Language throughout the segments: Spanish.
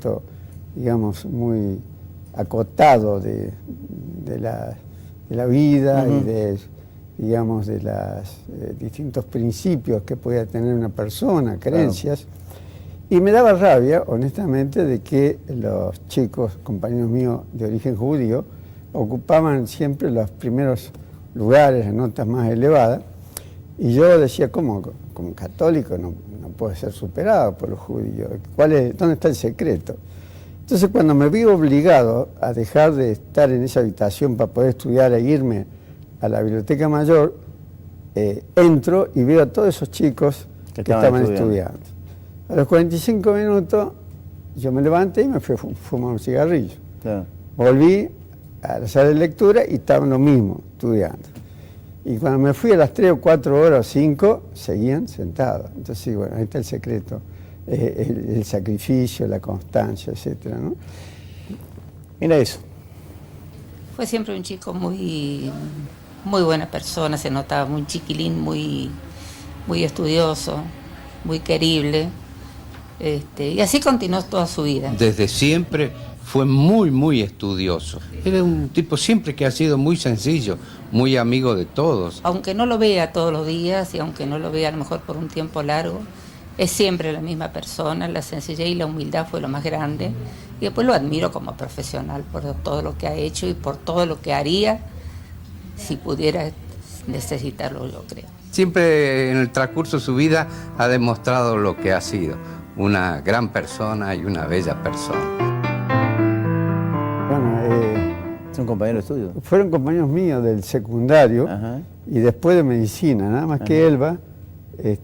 concepto, digamos, muy acotado de la vida y de, digamos, de los distintos principios que podía tener una persona, creencias. Y me daba rabia, honestamente, de que los chicos, compañeros míos de origen judío, ocupaban siempre los primeros lugares, las notas más elevadas, y yo decía, como católico no puede ser superado por los judíos. ¿Dónde está el secreto? Entonces, cuando me vi obligado a dejar de estar en esa habitación para poder estudiar e irme a la biblioteca mayor, entro y veo a todos esos chicos que estaban estudiando. A los 45 minutos yo me levanté y me fui a fumar un cigarrillo. Claro. Volví a la sala de lectura y estaban lo mismo, estudiando. Y cuando me fui a las 3 o 4 horas o 5, seguían sentados. Entonces, bueno, ahí está el secreto, el sacrificio, la constancia, etcétera, ¿no? Mira eso. Fue siempre un chico muy buena persona, se notaba, muy chiquilín, muy estudioso, muy querible. Y así continuó toda su vida. Desde siempre fue muy estudioso. Era un tipo siempre que ha sido muy sencillo, muy amigo de todos. Aunque no lo vea todos los días y aunque no lo vea a lo mejor por un tiempo largo, es siempre la misma persona. La sencillez y la humildad fue lo más grande. Y después lo admiro como profesional por todo lo que ha hecho y por todo lo que haría si pudiera necesitarlo, yo creo. Siempre en el transcurso de su vida ha demostrado lo que ha sido. Una gran persona y una bella persona. Bueno, ¿son compañeros tuyos? Fueron compañeros míos del secundario. Ajá. Y después de medicina, nada más que Elba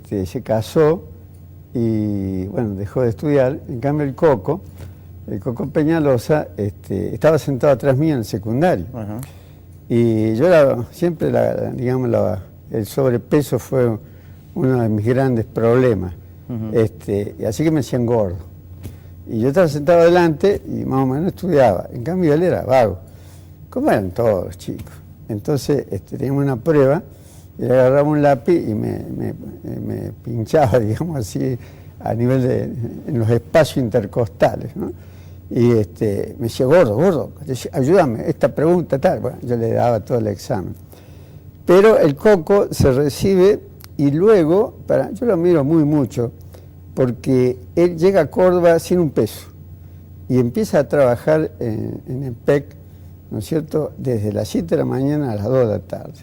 se casó y bueno, dejó de estudiar. En cambio el Coco Peñalosa estaba sentado atrás mío en el secundario. Ajá. Y yo siempre, el sobrepeso fue uno de mis grandes problemas. Y así que me decían gordo. Y yo estaba sentado adelante y más o menos estudiaba. En cambio él era vago, como eran todos los chicos. Entonces teníamos una prueba y le agarraba un lápiz y me pinchaba, digamos así, a nivel en los espacios intercostales, ¿no? Y me decía, gordo, ayúdame, esta pregunta tal. Bueno, yo le daba todo el examen. Pero el Coco se recibe y luego, yo lo admiro mucho, porque él llega a Córdoba sin un peso y empieza a trabajar en el PEC, ¿no es cierto?, desde las 7 de la mañana a las 2 de la tarde.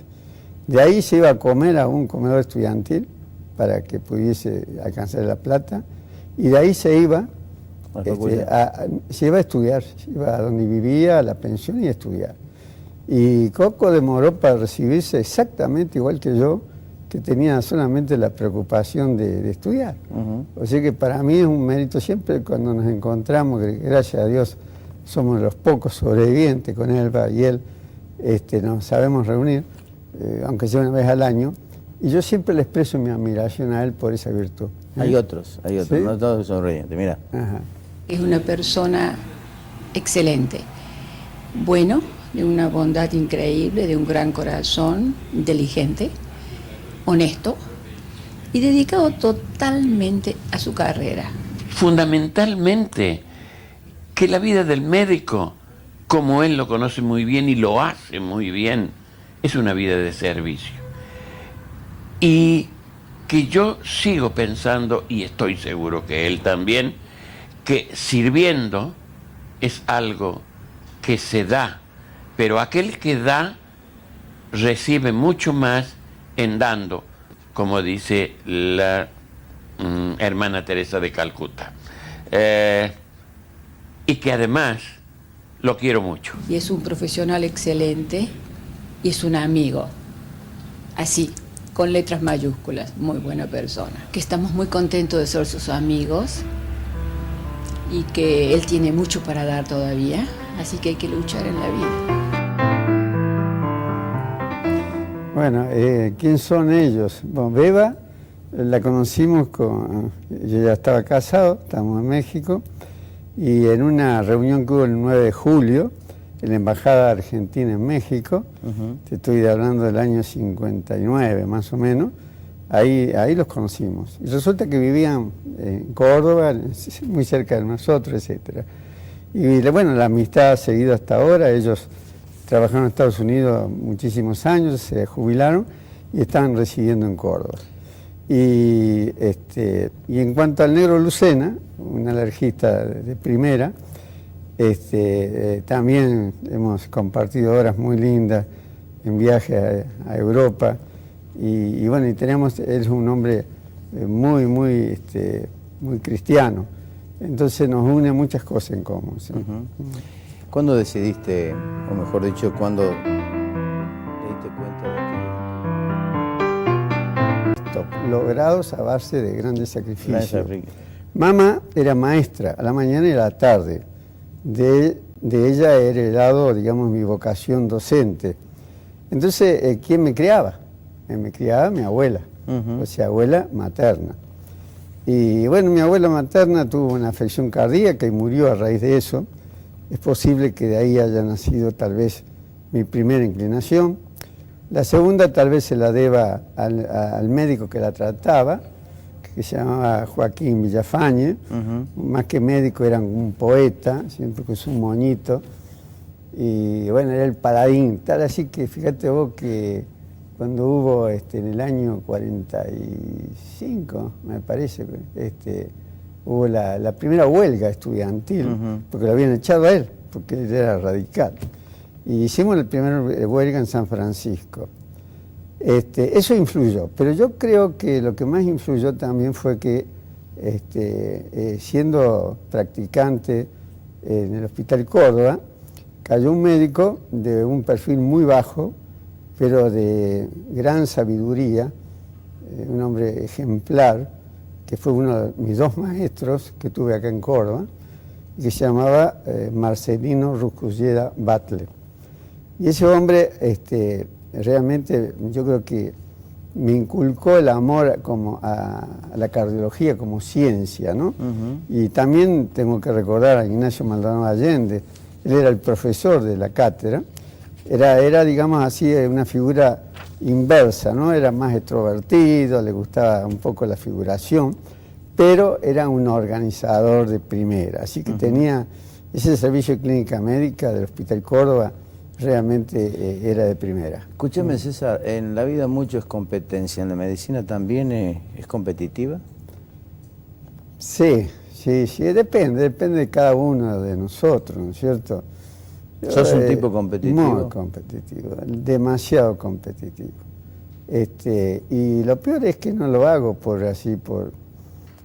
De ahí se iba a comer a un comedor estudiantil para que pudiese alcanzar la plata, y de ahí se iba a estudiar, se iba a donde vivía, a la pensión, y a estudiar. Y Coco demoró para recibirse exactamente igual que yo, que tenía solamente la preocupación de estudiar. O sea que para mí es un mérito siempre cuando nos encontramos, que gracias a Dios somos los pocos sobrevivientes con Elba y él, nos sabemos reunir, aunque sea una vez al año, y yo siempre le expreso mi admiración a él por esa virtud. Hay otros, ¿Sí? no todos sonrientes, mira. Ajá. Es una persona excelente, bueno, de una bondad increíble, de un gran corazón, inteligente, honesto y dedicado totalmente a su carrera. Fundamentalmente, que la vida del médico, como él lo conoce muy bien y lo hace muy bien, es una vida de servicio. Y que yo sigo pensando, y estoy seguro que él también, que sirviendo es algo que se da, pero aquel que da recibe mucho más en dando, como dice la hermana Teresa de Calcuta. Y que además lo quiero mucho. Y es un profesional excelente y es un amigo, así, con letras mayúsculas, muy buena persona. Que estamos muy contentos de ser sus amigos y que él tiene mucho para dar todavía, así que hay que luchar en la vida. Bueno, ¿quién son ellos? Bueno, Beba la conocimos yo ya estaba casado, estábamos en México, y en una reunión que hubo el 9 de julio, en la Embajada Argentina en México, te estoy hablando del año 59 más o menos, ahí los conocimos. Y resulta que vivían en Córdoba, muy cerca de nosotros, etc. Y bueno, la amistad ha seguido hasta ahora. Ellos trabajaron en Estados Unidos muchísimos años, se jubilaron y están residiendo en Córdoba. Y en cuanto al negro Lucena, un alergista de primera, también hemos compartido horas muy lindas en viaje a Europa. Y bueno, él es un hombre muy cristiano. Entonces nos une muchas cosas en común. ¿Sí? ¿Cuándo decidiste, o mejor dicho, cuándo te diste cuenta de que... Logrados a base de grandes sacrificios. Mamá era maestra a la mañana y a la tarde. De ella he heredado, digamos, mi vocación docente. Entonces, ¿quién me criaba? Me criaba mi abuela, o sea, abuela materna. Y bueno, mi abuela materna tuvo una afección cardíaca y murió a raíz de eso. Es posible que de ahí haya nacido tal vez mi primera inclinación. La segunda tal vez se la deba al médico que la trataba, que se llamaba Joaquín Villafañe. Más que médico era un poeta, siempre con su moñito. Y bueno, era el paladín, tal así que fíjate vos que cuando hubo en el año 45, me parece, hubo la primera huelga estudiantil, porque lo habían echado a él, porque él era radical. Y hicimos la primera huelga en San Francisco. Eso influyó, pero yo creo que lo que más influyó también fue que, siendo practicante en el Hospital Córdoba, cayó un médico de un perfil muy bajo, pero de gran sabiduría, un hombre ejemplar, que fue uno de mis dos maestros que tuve acá en Córdoba, y que se llamaba Marcelino Rusculleda Batlle. Y ese hombre realmente yo creo que me inculcó el amor a la cardiología como ciencia, ¿no? Y también tengo que recordar a Ignacio Maldonado Allende. Él era el profesor de la cátedra. Era, digamos así, una figura inversa, ¿no? Era más extrovertido, le gustaba un poco la figuración, pero era un organizador de primera. Así que tenía ese servicio de clínica médica del Hospital Córdoba, realmente era de primera. Escúchame, César, en la vida mucho es competencia, ¿en la medicina también es competitiva? Sí, depende de cada uno de nosotros, ¿no es cierto? ¿Sos un tipo competitivo? Muy competitivo, demasiado competitivo. Y lo peor es que no lo hago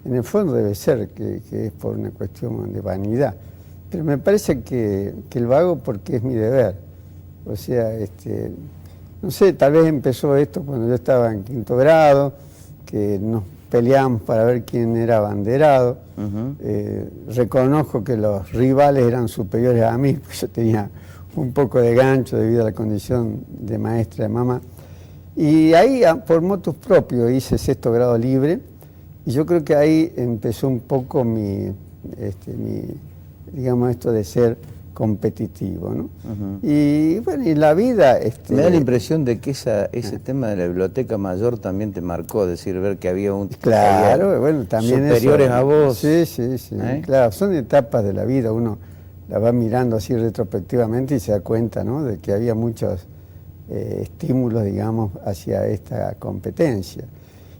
en el fondo debe ser que es por una cuestión de vanidad, pero me parece que lo hago porque es mi deber. O sea, no sé, tal vez empezó esto cuando yo estaba en quinto grado, que nos peleamos para ver quién era abanderado. Reconozco que los rivales eran superiores a mí, porque yo tenía un poco de gancho debido a la condición de maestra de mamá. Y ahí, por motus propios, hice sexto grado libre, y yo creo que ahí empezó un poco digamos, esto de ser competitivo, ¿no? Y bueno, y la vida... Me da la impresión de que ese tema de la biblioteca mayor también te marcó, es decir, ver que había Claro, bueno, también superiores eso, a vos. Sí, claro, son etapas de la vida, uno la va mirando así retrospectivamente y se da cuenta, ¿no?, de que había muchos estímulos, digamos, hacia esta competencia.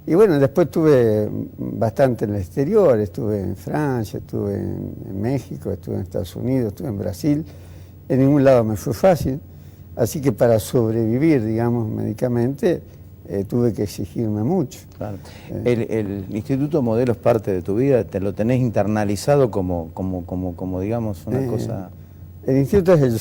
Y bueno, después estuve bastante en el exterior, estuve en Francia, estuve en México, estuve en Estados Unidos, estuve en Brasil. En ningún lado me fue fácil, así que para sobrevivir, digamos, médicamente, tuve que exigirme mucho. Claro. El Instituto Modelo es parte de tu vida, te lo tenés internalizado como digamos, una cosa... El instituto es el